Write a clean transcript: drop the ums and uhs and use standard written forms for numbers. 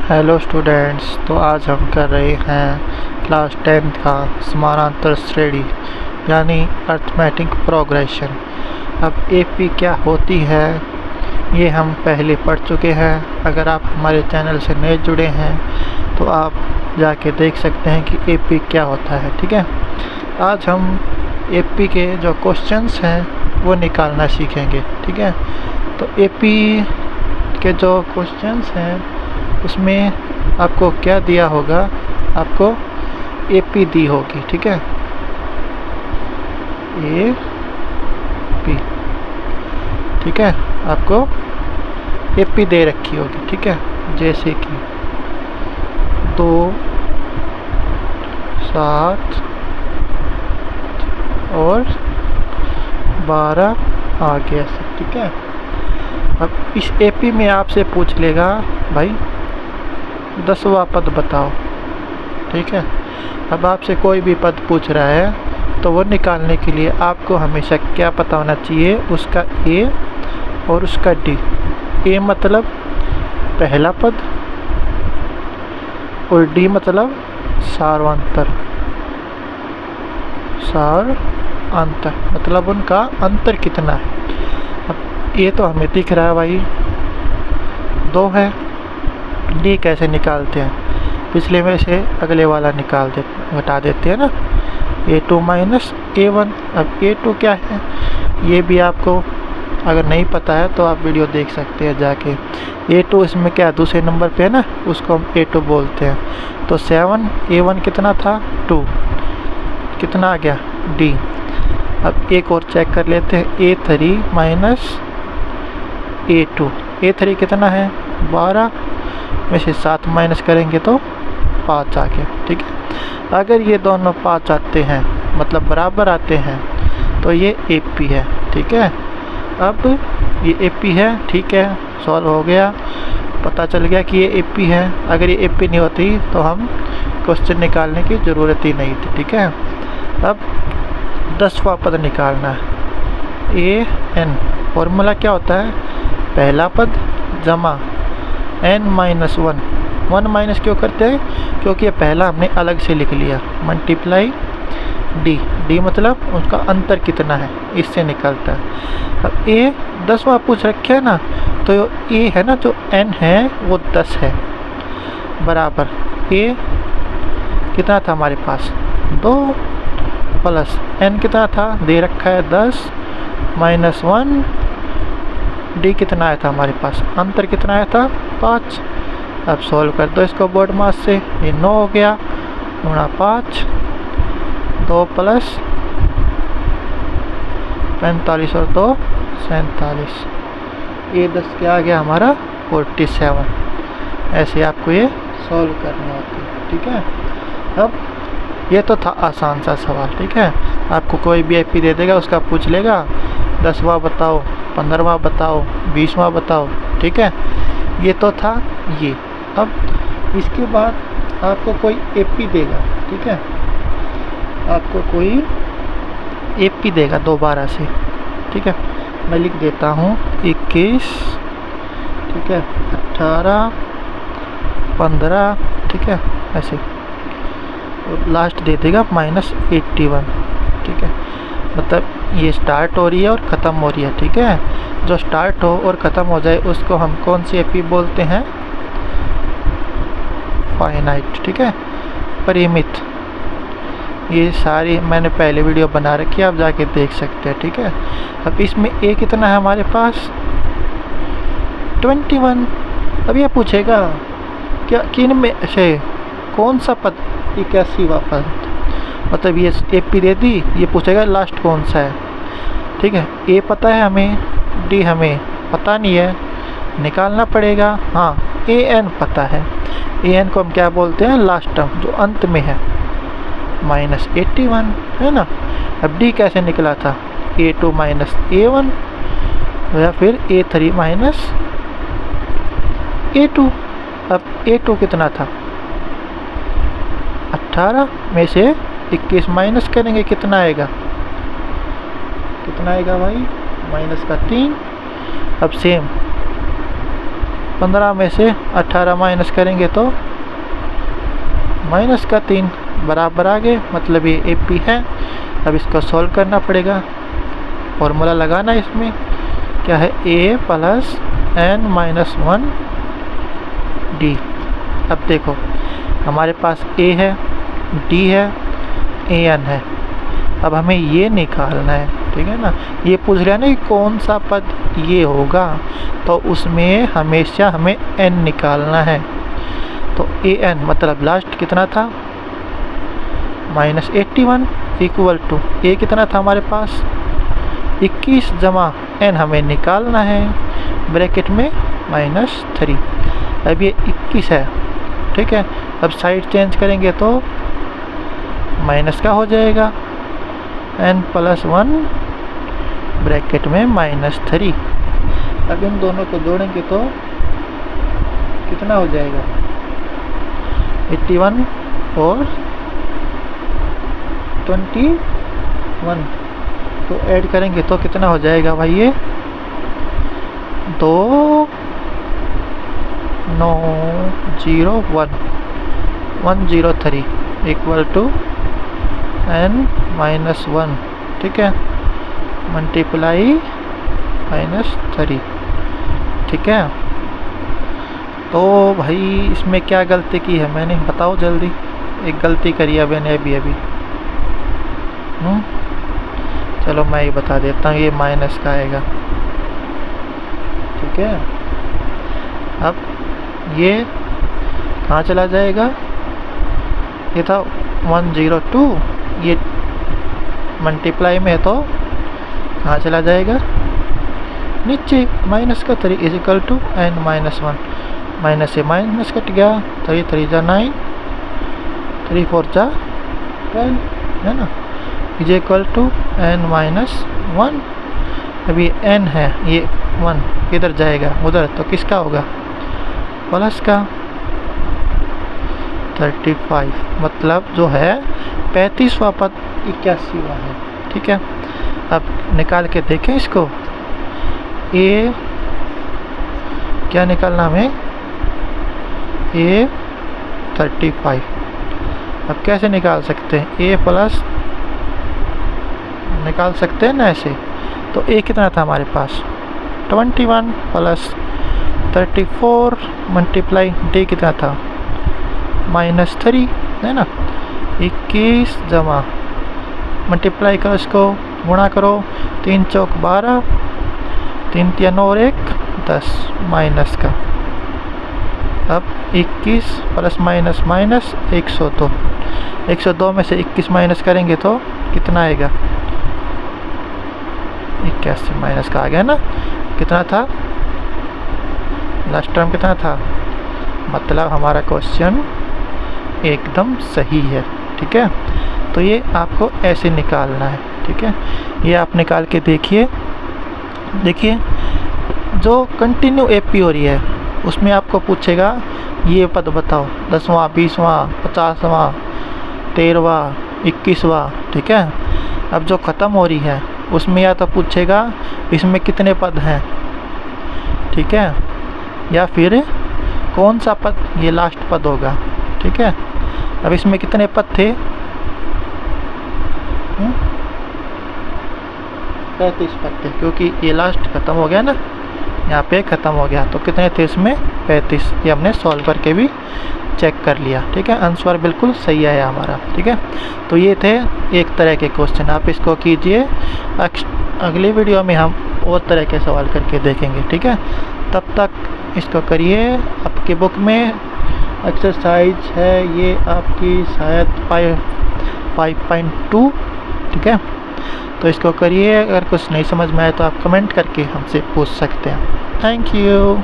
Hello students, तो आज हम कर रहे हैं क्लास 10th का समानांतर श्रेणी यानी अर्थमेटिक प्रोग्रेशन। अब एपी क्या होती है ये हम पहले पढ़ चुके हैं। अगर आप हमारे चैनल से नए जुड़े हैं तो आप जाके देख सकते हैं कि एपी क्या होता है। ठीक है, आज हम एपी के जो क्वेश्चंस हैं वो निकालना सीखेंगे। ठीक है, तो एपी के जो क्वेश्चंस हैं उसमें आपको क्या दिया होगा, आपको एपी दी होगी। ठीक है, एपी, ठीक है, आपको एपी दे रखी होगी। ठीक है, जैसे कि 2, 7 और 12 आ गया सब। ठीक है, अब इस एपी में आपसे पूछ लेगा भाई 10वां पद बताओ। ठीक है, अब आपसे कोई भी पद पूछ रहा है तो वो निकालने के लिए आपको हमेशा क्या पता होना चाहिए, उसका ए और उसका डी। ए मतलब पहला पद और डी मतलब सारांतर। सारांतर मतलब उनका अंतर कितना है। अब ये तो हमें दिख रहा है भाई 2 है। डी कैसे निकालते हैं, पिछले में से अगले वाला घटा देते हैं ना, a2 माइनस a1। अब a2 क्या है ये भी आपको अगर नहीं पता है तो आप वीडियो देख सकते हैं जाके। a2 इसमें क्या दूसरे नंबर पे है ना, उसको हम a2 बोलते हैं। तो 7, a1 कितना था 2, कितना आ गया d। अब एक और चेक कर लेते हैं, a3 माइनस a2। a3 कितना है 12 में से 7 माइनस करेंगे तो 5 आ गया। ठीक है, अगर ये दोनों 5 आते हैं मतलब बराबर आते हैं तो ये एपी है। ठीक है, अब ये एपी है। ठीक है, सॉल्व हो गया, पता चल गया कि ये एपी है। अगर ये एपी नहीं होती तो हम क्वेश्चन निकालने की ज़रूरत ही नहीं थी। ठीक है, अब 10वां पद निकालना है। ए एन फॉर्मूला क्या होता है, पहला पद जमा n माइनस 1। 1 माइनस क्यों करते हैं, क्योंकि ये पहला हमने अलग से लिख लिया, मल्टीप्लाई डी। डी मतलब उसका अंतर कितना है, इससे निकलता है। अब ए 10वां पूछ रखे है ना, तो ए है ना जो n है वो 10 है, बराबर ए कितना था हमारे पास 2 प्लस n कितना था दे रखा है 10 माइनस 1। डी कितना आया था हमारे पास, अंतर कितना आया था 5। अब सॉल्व कर दो इसको बोर्ड मास से, ये 9 हो गया गुणा 5, 2 प्लस 45 और 2 47। ये 10 क्या आ गया हमारा 47। ऐसे आपको ये सॉल्व करना होता है। ठीक है, अब ये तो था आसान सा सवाल। ठीक है, आपको कोई भी एपी दे देगा, उसका पूछ लेगा 10वां बताओ, 15वां बताओ, 20वां बताओ। ठीक है, ये तो था ये। अब इसके बाद आपको कोई एपी देगा। ठीक है, आपको कोई एपी देगा दोबारा से। ठीक है, मैं लिख देता हूँ 21, ठीक है, 18, 15, ठीक है, ऐसे, और लास्ट दे देगा -81। ठीक है, मतलब ये स्टार्ट हो रही है और ख़त्म हो रही है। ठीक है, जो स्टार्ट हो और ख़त्म हो जाए उसको हम कौन सी एपी बोलते हैं, फाइनाइट। ठीक है, परिमित। ये सारी मैंने पहले वीडियो बना रखी है, आप जाके देख सकते हैं। ठीक है, अब इसमें ए कितना है हमारे पास 21। अब ये पूछेगा क्या किन में से कौन सा पद 81वां पद, मतलब ये एपी दे दी, ये पूछेगा लास्ट कौन सा है। ठीक है, ए पता है हमें, डी हमें पता नहीं है, निकालना पड़ेगा। हाँ, ए एन पता है, ए एन को हम क्या बोलते हैं, लास्ट टर्म जो अंत में है, -81 है ना। अब डी कैसे निकला था, a2 माइनस a1 या फिर a3 माइनस a2। अब a2 कितना था 18 में से 21 माइनस करेंगे, कितना आएगा, कितना आएगा भाई -3। अब सेम 15 में से 18 माइनस करेंगे तो माइनस का 3 बराबर आ गए, मतलब ये AP है। अब इसको सॉल्व करना पड़ेगा, फॉर्मूला लगाना इसमें क्या है, A plus n minus 1 D। अब देखो हमारे पास A है, D है, AN है। अब हमें ये निकालना है, ठीक है ना। ये पूछ रहा है ना कि कौन सा पद ये होगा, तो उसमें हमेशा हमें n निकालना है। तो AN मतलब लास्ट कितना था, -81 इक्वल टू A कितना था हमारे पास 21 जमा n हमें निकालना है, ब्रैकेट में -3। अब ये 21 है, ठीक है। अब साइड चेंज करेंगे तो माइनस का हो जाएगा, n+1 ब्रैकेट में -3। अब इन दोनों को जोड़ेंगे तो कितना हो जाएगा, 81 और 21 तो ऐड करेंगे तो कितना हो जाएगा भाई, ये 103 इक्वल टू n-1, ठीक है, मल्टीप्लाई -3, ठीक है। तो भाई इसमें क्या गलती की है मैंने, बताओ जल्दी। एक गलती करी है मैंने अभी चलो मैं ये बता देता हूँ, ये माइनस का आएगा, ठीक है। अब ये कहाँ चला जाएगा, ये था 102, ये मल्टीप्लाई में है तो कहाँ चला जाएगा, नीचे -3 इजिकल टू n-1, माइनस से माइनस कट गया, 3 3 जा 9, 3 4 जा 12, है ना, इज इक्वल टू n-1। अभी n है, ये 1 किधर जाएगा, उधर, तो किसका होगा, प्लस का 35, मतलब जो है 35वां पद 81वां है, ठीक है। अब निकाल के देखें इसको, A क्या निकालना हमें, A35। अब कैसे निकाल सकते हैं, A प्लस निकाल सकते हैं ना ऐसे, तो A कितना था हमारे पास 21 प्लस 34 मल्टीप्लाई D कितना था -3, है ना, 21 जमा मल्टीप्लाई करो, इसको गुणा करो, 3 चौक 12, 3 3 और 1 10 माइनस का। अब 21 प्लस माइनस माइनस 102, 102 में से 21 माइनस करेंगे तो कितना आएगा, 81 माइनस का आ गया ना, कितना था लास्ट टर्म कितना था, मतलब हमारा क्वेश्चन एकदम सही है, ठीक है। तो ये आपको ऐसे निकालना है, ठीक है। ये आप निकाल के देखिए जो कंटिन्यू AP हो रही है उसमें आपको पूछेगा ये पद बताओ, 10वां 20वां 50वां 13वां 21वां, ठीक है। अब जो ख़त्म हो रही है उसमें या तो पूछेगा इसमें कितने पद हैं, ठीक है, या फिर कौन सा पद ये लास्ट पद होगा, ठीक है। अब इसमें कितने पद थे, 35 पद थे, क्योंकि ये लास्ट ख़त्म हो गया ना, यहाँ पे ख़त्म हो गया, तो कितने थे इसमें 35। ये हमने सॉल्व करके भी चेक कर लिया, ठीक है, आंसर बिल्कुल सही आया हमारा, ठीक है। तो ये थे एक तरह के क्वेश्चन, आप इसको कीजिए। अगले वीडियो में हम और तरह के सवाल करके देखेंगे, ठीक है। तब तक इसको करिए। आपकी बुक में एक्सरसाइज है ये आपकी शायद 5.2, ठीक है। तो इसको करिए, अगर कुछ नहीं समझ में आए तो आप कमेंट करके हमसे पूछ सकते हैं। Thank you.